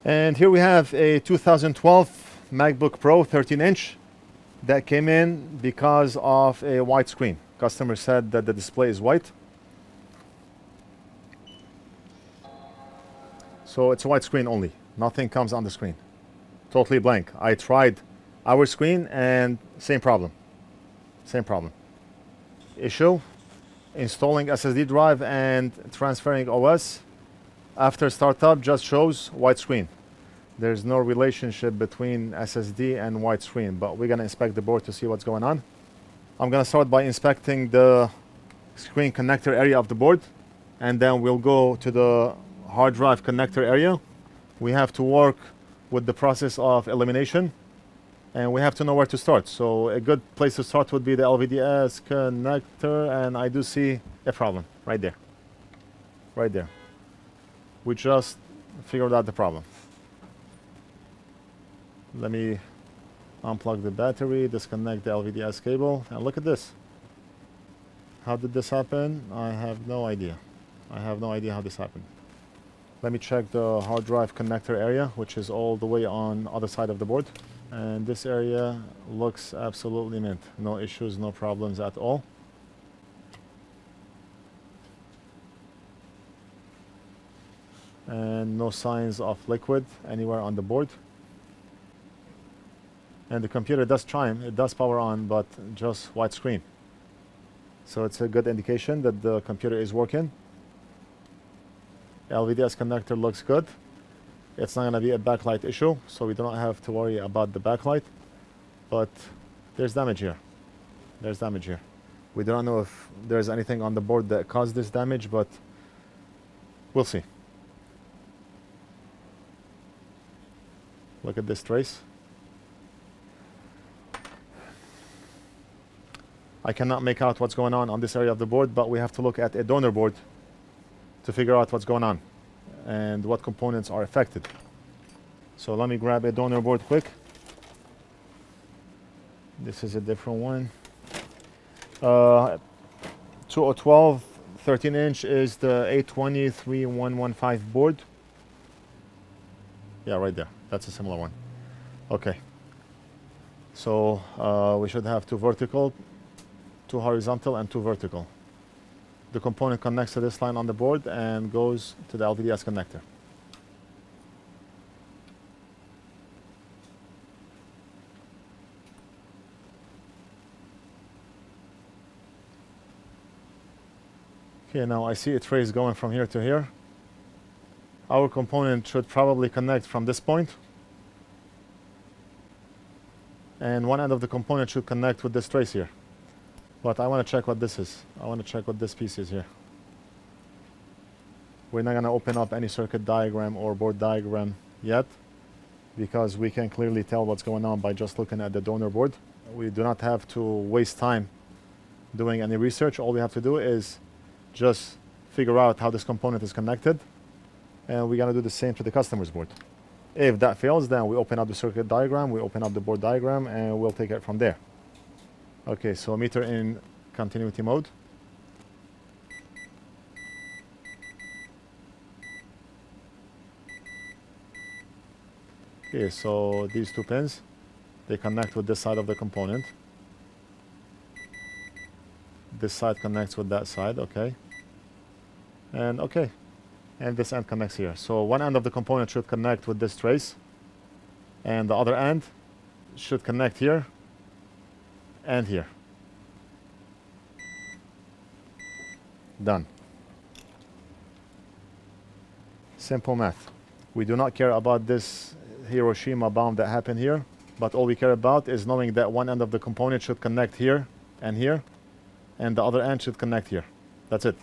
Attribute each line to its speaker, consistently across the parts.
Speaker 1: And here we have a 2012 MacBook Pro 13-inch that came in because of a white screen. Customer said that the display is white. So it's a white screen only. Nothing comes on the screen. Totally blank. I tried our screen and same problem. Same problem. Issue, installing SSD drive and transferring OS. After startup just shows white screen. There's no relationship between SSD and white screen, but we're gonna inspect the board to see what's going on. I'm gonna start by inspecting the screen connector area of the board, and then we'll go to the hard drive connector area. We have to work with the process of elimination, and we have to know where to start. So a good place to start would be the LVDS connector, and I do see a problem right there. Right there. We just figured out the problem. Let me unplug the battery, disconnect the LVDS cable, and look at this. How did this happen? I have no idea. I have no idea how this happened. Let me check the hard drive connector area, which is all the way on the other side of the board. And this area looks absolutely mint. No issues, no problems at all. And no signs of liquid anywhere on the board. And the computer does chime, it does power on, but just white screen. So it's a good indication that the computer is working. LVDS connector looks good. It's not going to be a backlight issue, so we don't have to worry about the backlight. But there's damage here. There's damage here. We don't know if there's anything on the board that caused this damage, but we'll see. Look at this trace. I cannot make out what's going on this area of the board, but we have to look at a donor board to figure out what's going on and what components are affected. So let me grab a donor board quick. This is a different one. 2012 13-inch is the 820-3115 board. Yeah, right there. That's a similar one. Okay. So we should have two vertical, two horizontal, and two vertical. The component connects to this line on the board and goes to the LVDS connector. Okay, now I see a trace going from here to here. Our component should probably connect from this point. And one end of the component should connect with this trace here. But I want to check what this is. I want to check what this piece is here. We're not going to open up any circuit diagram or board diagram yet, because we can clearly tell what's going on by just looking at the donor board. We do not have to waste time doing any research. All we have to do is just figure out how this component is connected, and we're going to do the same to the customer's board. If that fails, then we open up the circuit diagram, we open up the board diagram, and we'll take it from there. Okay, so meter in continuity mode. Okay, so these two pins, they connect with this side of the component. This side connects with that side, okay. And okay, and this end connects here. So one end of the component should connect with this trace, and the other end should connect here and here. Done. Simple math. We do not care about this Hiroshima bomb that happened here, but all we care about is knowing that one end of the component should connect here, and the other end should connect here. That's it.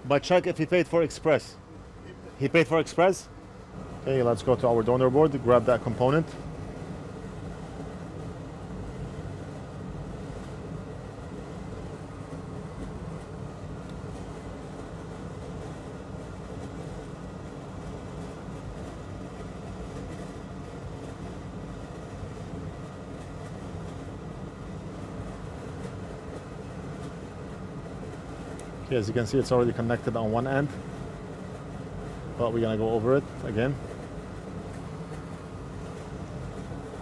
Speaker 1: But check if he paid for Express. He paid for Express? Okay, let's go to our donor board, grab that component. Okay, as you can see, it's already connected on one end, but we're gonna go over it again.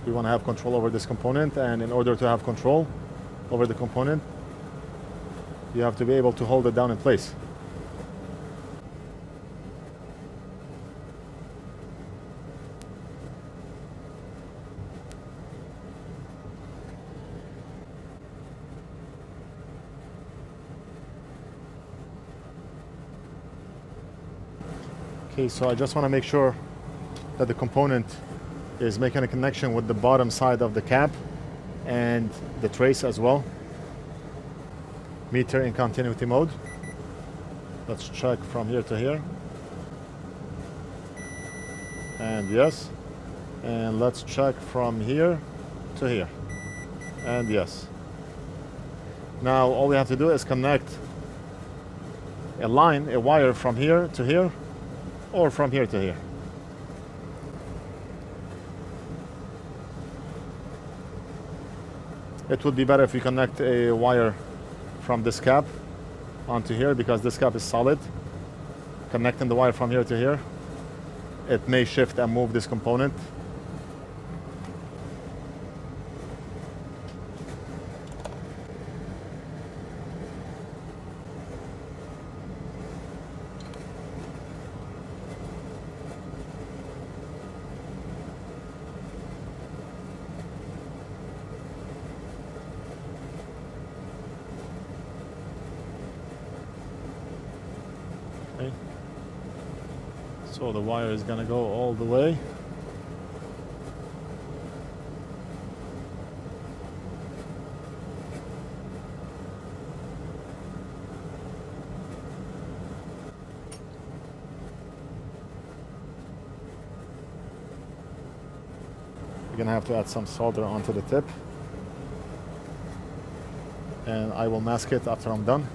Speaker 1: We want to have control over this component, and in order to have control over the component, you have to be able to hold it down in place. Okay, so I just want to make sure that the component is making a connection with the bottom side of the cap and the trace as well. Meter in continuity mode. Let's check from here to here. And yes. And let's check from here to here. And yes. Now all we have to do is connect a line, a wire from here to here, or from here to here. It would be better if we connect a wire from this cap onto here, because this cap is solid. Connecting the wire from here to here, it may shift and move this component. Okay. So the wire is gonna go all the way. You're gonna have to add some solder onto the tip, and I will mask it after I'm done.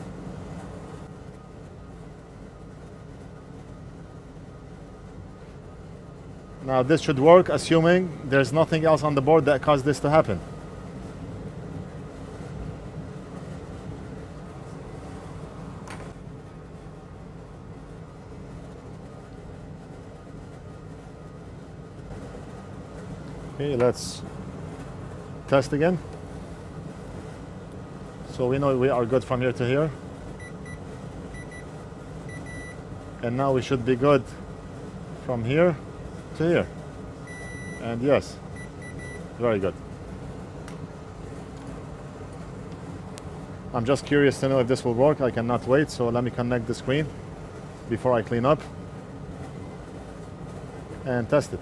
Speaker 1: Now this should work, assuming there's nothing else on the board that caused this to happen. Okay, let's test again. So we know we are good from here to here. And now we should be good from here to here. And yes, very good. I'm just curious to know if this will work. I cannot wait, so let me connect the screen before I clean up and test it.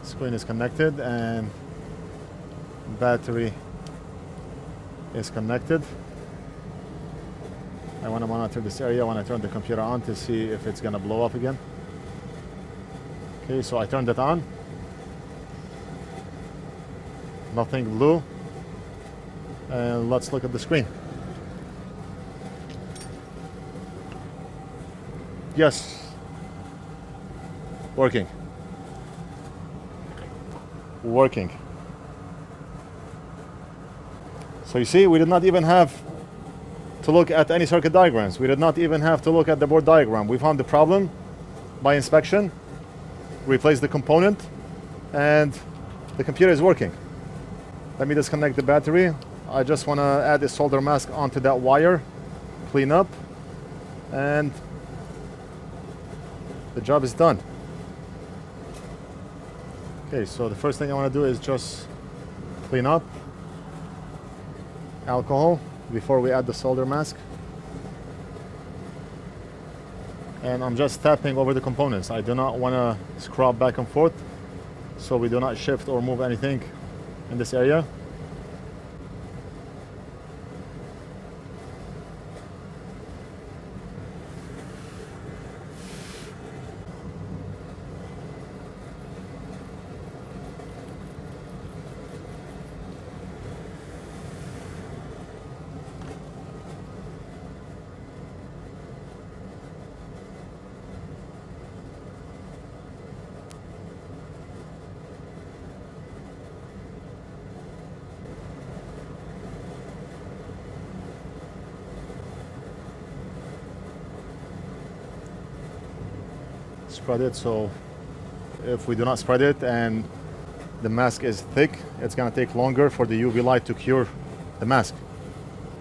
Speaker 1: Screen is connected and battery is connected. I want to monitor this area when I turn the computer on to see if it's going to blow up again. Okay, so I turned it on. Nothing blew. And let's look at the screen. Yes. Working. Working. So you see, we did not even have to look at any circuit diagrams. We did not even have to look at the board diagram. We found the problem by inspection, replaced the component, and the computer is working. Let me disconnect the battery. I just want to add a solder mask onto that wire, clean up, and the job is done. Okay, so the first thing I want to do is just clean up alcohol before we add the solder mask. And I'm just tapping over the components. I do not want to scrub back and forth, so we do not shift or move anything in this area. spread it, so if we do not spread it and the mask is thick, it's gonna take longer for the UV light to cure the mask.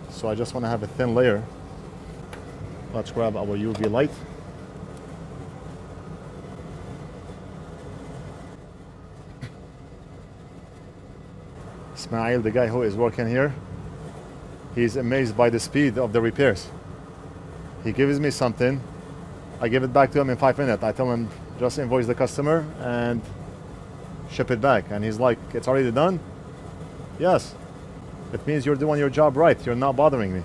Speaker 1: So I just want to have a thin layer. Let's grab our UV light. Ismail, the guy who is working here, he's amazed by the speed of the repairs. He gives me something, I give it back to him in 5 minutes. I tell him just invoice the customer and ship it back, and he's like, it's already done? Yes. It means you're doing your job right. You're not bothering me.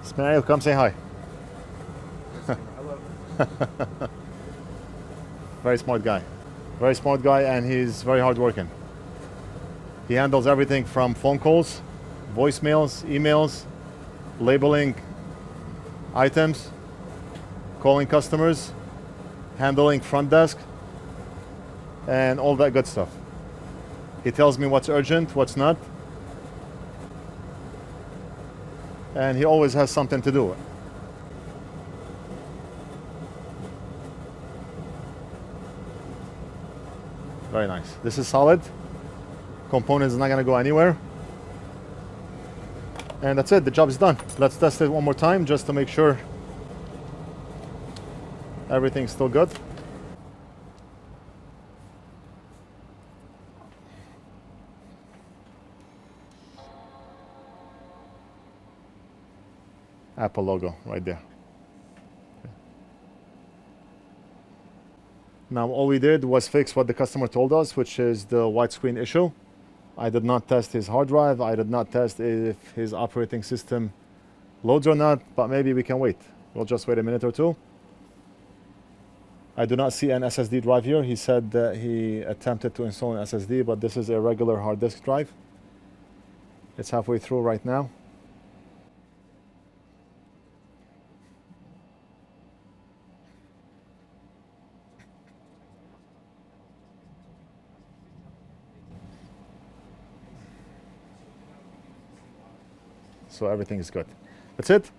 Speaker 1: Ismail, come say hi.
Speaker 2: Hello.
Speaker 1: Very smart guy. Very smart guy, and he's very hardworking. He handles everything from phone calls, voicemails, emails, labeling items, calling customers, handling front desk, and all that good stuff. He tells me what's urgent, what's not, and he always has something to do. Very nice. This is solid. Components is not gonna go anywhere. And that's it, the job is done. Let's test it one more time just to make sure everything's still good. Apple logo right there. Okay. Now all we did was fix what the customer told us, which is the white screen issue. I did not test his hard drive. I did not test if his operating system loads or not, but maybe we can wait. We'll just wait a minute or two. I do not see an SSD drive here. He said that he attempted to install an SSD, but this is a regular hard disk drive. It's halfway through right now. So everything is good. That's it.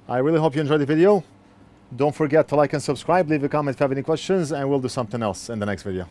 Speaker 1: I really hope you enjoyed the video. Don't forget to like and subscribe. Leave a comment if you have any questions, and we'll do something else in the next video.